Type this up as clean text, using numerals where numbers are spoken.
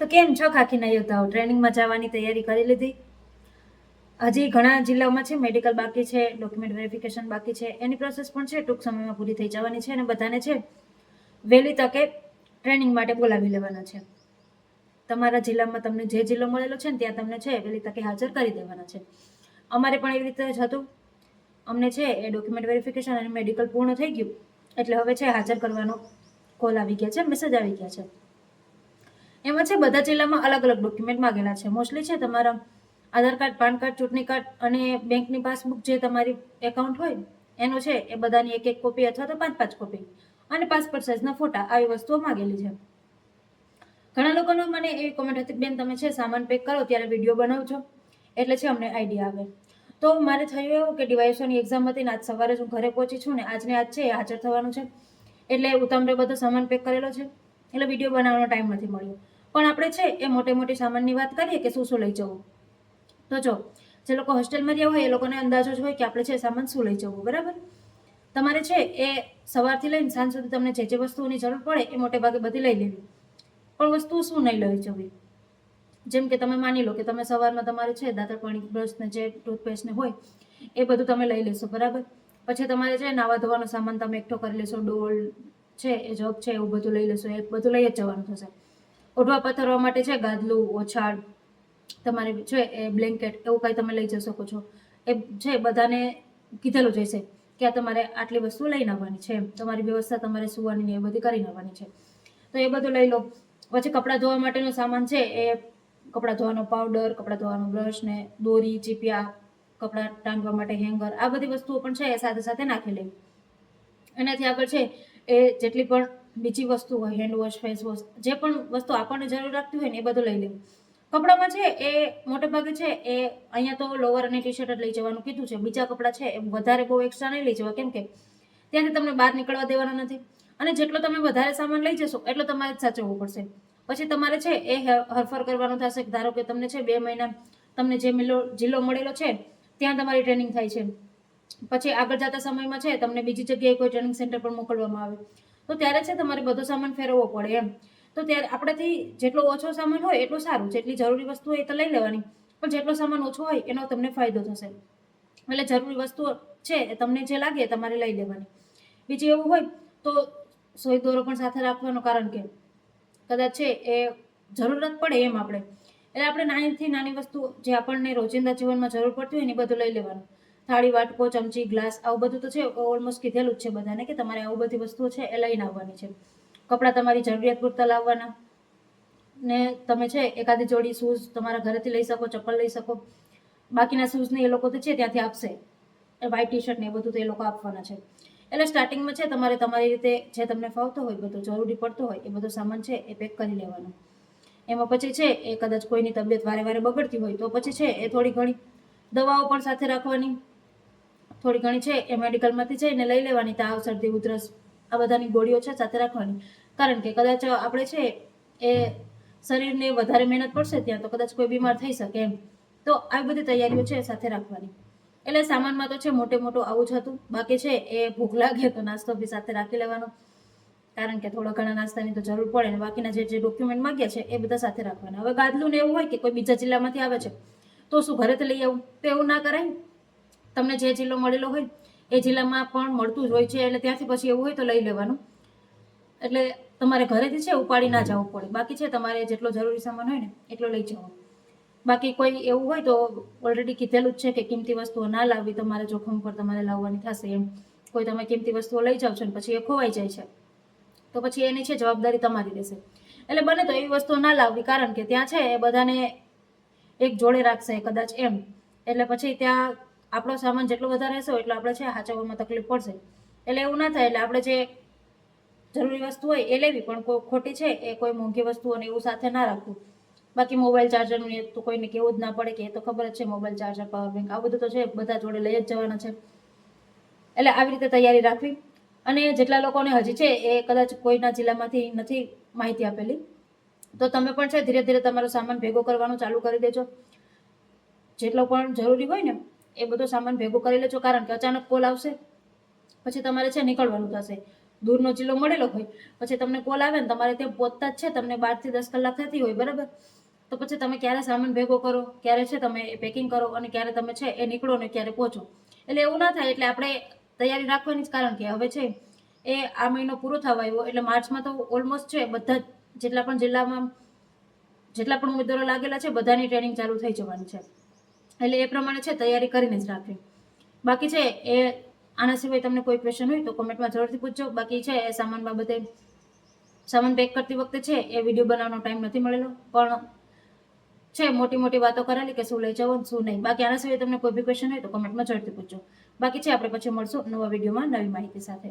તો કેમ છો ખાખીના યોદ્ધાઓ? ટ્રેનિંગમાં જવાની તૈયારી કરી લીધી? હજી ઘણા જિલ્લાઓમાં છે મેડિકલ બાકી છે, ડોક્યુમેન્ટ વેરિફિકેશન બાકી છે. એની પ્રોસેસ પણ છે ટૂંક સમયમાં પૂરી થઈ જવાની છે અને બધાને છે વહેલી તકે ટ્રેનિંગ માટે બોલાવી લેવાના છે. તમારા જિલ્લામાં તમને જે જિલ્લો મળેલો છે ને ત્યાં તમને છે વહેલી તકે હાજર કરી દેવાના છે. અમારે પણ એવી રીતે જ હતું. અમને છે એ ડોક્યુમેન્ટ વેરિફિકેશન અને મેડિકલ પૂર્ણ થઈ ગયું એટલે હવે છે હાજર કરવાનો કોલ આવી ગયા છે, મેસેજ આવી ગયા છે. એમાં છે બધા જિલ્લામાં અલગ અલગ ડોક્યુમેન્ટ માંગેલા છે. મોસ્ટલી છે તમારા આધાર કાર્ડ, પાન કાર્ડ, ચૂંટણી કાર્ડ અને બેંકની પાસબુક જે તમારી એકાઉન્ટ હોય એનો છે એ બધાની એક એક કોપી અથવા તો 5-5 કોપી અને પાસપોર્ટ સાઇઝના ફોટા આવી વસ્તુઓ માંગેલી છે. ઘણા લોકોનો મને એવી કોમેન્ટ હતી, બેન તમે છે સામાન પેક કરો ત્યારે વિડીયો બનાવજો એટલે છે અમને આઈડિયા આવે. તો મારે થયું એવું કે ડીવાયએસઓની એક્ઝામ હતી ને આજ સવારે હું ઘરે પહોંચી છું ને આજને આજ છે હાજર થવાનું છે એટલે ઉતામળે બધો સામાન પેક કરેલો છે એટલે વિડીયો બનાવવાનો ટાઈમ નથી મળ્યો. પણ આપણે છે એ મોટી મોટી સામાનની વાત કરીએ કે શું શું લઈ જવું. તો જો જે લોકો હોસ્ટેલમાં રહ્યા હોય એ લોકોને અંદાજો જ હોય કે આપણે છે સામાન શું લઈ જવું, બરાબર. તમારે છે એ સવારથી લઈને સાંજ સુધી તમને જે જે વસ્તુઓની જરૂર પડે એ મોટે ભાગે બધી લઈ લેવી. પણ વસ્તુ શું નહીં લઈ જવી, જેમ કે તમે માની લો કે તમે સવારમાં તમારે છે દાંતણ પાણી, બ્રશ ને જે ટૂથપેસ્ટ ને હોય એ બધું તમે લઈ લેશો, બરાબર. પછી તમારે છે નાવા ધોવાનો સામાન તમે એકઠો કરી લેશો, ડોલ છે એ જગ છે એવું બધું લઈ લેશો, એ બધું લઈ જ જવાનું થશે. ઓઢવા પથરવા માટે છે ગાદલું, ઓછાળ, તમારે છે એ બ્લેન્કેટ એવું કંઈ તમે લઈ જઈ શકો છો. એ છે બધાને કીધેલું જ હશે કે આ તમારે આટલી વસ્તુ લઈને આવવાની છે, તમારી વ્યવસ્થા તમારે સુવાની એ બધી કરીને આવવાની છે. તો એ બધું લઈ લો. પછી કપડાં ધોવા માટેનો સામાન છે એ કપડાં ધોવાનો પાવડર, કપડાં ધોવાનો બ્રશ ને દોરી, ચીપિયા, કપડાં ટાંગવા માટે હેંગર, આ બધી વસ્તુઓ પણ છે એ સાથે સાથે નાખી લેવી. એનાથી આગળ છે એ જેટલી પણ બીજી વસ્તુ હોય, હેન્ડ વોશ, ફેસ વોશ, જે પણ વસ્તુ આપણને જરૂર લાગતી હોય ને એ બધું લઈ લેવું. કપડામાં છે એ મોટે ભાગે છે એ અહીંયા તો લોવર અને ટી શર્ટ જ લઈ જવાનું કીધું છે. બીજા કપડાં છે એ વધારે બહુ એક્સ્ટ્રા નહીં લઈ જવા, કેમ કે ત્યાંથી તમને બહાર નીકળવા દેવાના નથી અને જેટલો તમે વધારે સામાન લઈ જશો એટલો તમારે જ સાચવવું પડશે. પછી તમારે છે એ હરફર કરવાનું થશે. ધારો કે તમને છે 2 મહિના તમને જે જિલ્લો મળેલો છે ત્યાં તમારી ટ્રેનિંગ થાય છે, પછી આગળ જતા સમયમાં છે તમને બીજી જગ્યાએ કોઈ ટ્રેનિંગ સેન્ટર પર મોકલવામાં આવે તો ત્યારે છે તમારે બધો સામાન ફેરવવો પડે એમ. તો ત્યારે આપણેથી જેટલો ઓછો સામાન હોય એટલું સારું. જેટલી જરૂરી વસ્તુ હોય એ તો લઈ લેવાની, પણ જેટલો સામાન ઓછો હોય એનો તમને ફાયદો થશે. એટલે જરૂરી વસ્તુઓ છે એ તમને જે લાગે એ તમારે લઈ લેવાની. બીજું એવું હોય તો સોય દોરો પણ સાથે રાખવાનો, કારણ કે કદાચ છે એ જરૂરત પડે એમ આપણે. એટલે આપણે નાનીથી નાની વસ્તુ જે આપણને રોજિંદા જીવનમાં જરૂર પડતી હોય ને એ બધું લઈ લેવાનું. થાળી, વાટકો, ચમચી, ગ્લાસ આવું બધું તો છે ઓલમોસ્ટ કીધેલું જ છે બધાને કે તમારે આવું બધી વસ્તુઓ છે એ લઈને આવવાની છે. કપડાં તમારી જરૂરિયાત પૂરતા લાવવાના ને તમે છે એકાદી જોડી શૂઝ તમારા ઘરેથી લઈ શકો, ચપ્પલ લઈ શકો. બાકીના શૂઝને એ લોકો તો છે ત્યાંથી આપશે, એ વ્હાઇટ ટી શર્ટ ને એ બધું તો એ લોકો આપવાના છે. એટલે સ્ટાર્ટિંગમાં છે તમારે તમારી રીતે જે તમને ફાવતો હોય, બધું જરૂરી પડતો હોય એ બધો સામાન છે એ પેક કરી લેવાનો. એમાં પછી છે એ કદાચ કોઈની તબિયત વારે વારે બગડતી હોય તો પછી છે એ થોડી ઘણી દવાઓ પણ સાથે રાખવાની. થોડી ઘણી છે એ મેડિકલમાંથી જઈને લઈ લેવાની. તાવ, શરદી, ઉધરસ આ બધાની ગોળીઓ છે સાથે રાખવાની, કારણ કે કદાચ આપણે છે એ શરીરને વધારે મહેનત પડશે ત્યાં તો કદાચ કોઈ બીમાર થઈ શકે એમ. તો આવી બધી તૈયારીઓ છે સાથે રાખવાની. એટલે સામાનમાં તો છે મોટે મોટું આવું જ હતું. બાકી છે એ ભૂખ લાગે તો નાસ્તો બી સાથે રાખી લેવાનો, કારણ કે થોડા ઘણા નાસ્તાની તો જરૂર પડે ને બાકીના જે ડોક્યુમેન્ટ માંગ્યા છે એ બધા સાથે રાખવાના. હવે ગાદલું ને એવું હોય કે કોઈ બીજા જિલ્લામાંથી આવે છે તો શું ઘરેથી લઈ આવું, તો એવું ના કરાય. તમને જે જિલ્લો મળેલો હોય એ જિલ્લામાં પણ મળતું જ હોય છે એટલે ત્યાંથી પછી એવું હોય તો લઈ લેવાનું. એટલે તમારે ઘરેથી છે ઉપાડી ના જવું પડે. બાકી છે તમારે જેટલો જરૂરી સામાન હોય ને એટલો લઈ જવાનો. બાકી કોઈ એવું હોય તો ઓલરેડી કીધેલું જ છે કે કિંમતી વસ્તુઓ ના લાવવી, તમારે જોખમ પર તમારે લાવવાની થશે એમ. કોઈ તમે કિંમતી વસ્તુઓ લઈ જાવ છો ને પછી એ ખોવાઈ જાય છે તો પછી એની છે જવાબદારી તમારી રહેશે. એટલે બને તો એવી વસ્તુઓ ના લાવવી, કારણ કે ત્યાં છે એ બધાને એક જોડે રાખશે કદાચ એમ. એટલે પછી ત્યાં આપણો સામાન જેટલો વધારે હશે એટલો આપણે છે સાચવવામાં તકલીફ પડશે. એટલે એવું ના થાય. એટલે આપણે જે જરૂરી વસ્તુ હોય એ લેવી, પણ કોઈ ખોટી છે એ કોઈ મોંઘી વસ્તુઓને એવું સાથે ના રાખવું. બાકી મોબાઈલ ચાર્જરનું એ તો કોઈને કેવું જ ના પડે કે એ તો ખબર જ છે, મોબાઈલ ચાર્જર, પાવર બેંક આ બધું તો છે બધા જોડે લઈ જ જવાના છે. એટલે આવી રીતે તૈયારી રાખવી. અને જેટલા લોકોને હજી છે એ કદાચ કોઈના જિલ્લામાંથી નથી માહિતી આપેલી તો તમે પણ છે ધીરે ધીરે તમારો સામાન ભેગો કરવાનું ચાલુ કરી દેજો. જેટલો પણ જરૂરી હોય ને એ બધો સામાન ભેગો કરી લેજો, કારણ કે અચાનક કોલ આવશે પછી તમારે છે નીકળવાનું થશે. દૂરનો જિલ્લો મળેલો હોય, પછી તમને કોલ આવે ને તમારે ત્યાં પહોંચતા જ છે તમને 12 થી 10 કલાક થતી હોય, બરાબર, તો પછી તમે ક્યારે સામાન ભેગો કરો, ક્યારે છે તમે પેકિંગ કરો અને ક્યારે તમે છે એ નીકળો ને ક્યારે પહોંચો. એટલે એવું ના થાય. એટલે આપણે તૈયારી રાખવાની જ, કારણ કે હવે છે એ આ મહિનો પૂરો થવા આવ્યો એટલે માર્ચમાં તો ઓલમોસ્ટ છે બધા જેટલા પણ જિલ્લામાં જેટલા પણ ઉમેદવારો લાગેલા છે બધાની ટ્રેનિંગ ચાલુ થઈ જવાની છે. એટલે એ પ્રમાણે છે તૈયારી કરીને જ રાખવી. બાકી છે એ આના સિવાય તમને કોઈ ક્વેશ્ચન હોય તો કોમેન્ટમાં જરૂરથી પૂછજો. બાકી છે એ સામાન બાબતે સામાન પેક કરતી વખતે છે એ વિડીયો બનાવવાનો ટાઈમ નથી મળેલો, પણ છે મોટી મોટી વાતો કરેલી કે શું લઈ જવું શું નહીં. બાકી આના સિવાય તમને કોઈ બી ક્વેશ્ચન હોય તો કોમેન્ટમાં જરૂરથી પૂછજો. બાકી છે આપણે પછી મળશું નવા વિડીયોમાં નવી માહિતી સાથે.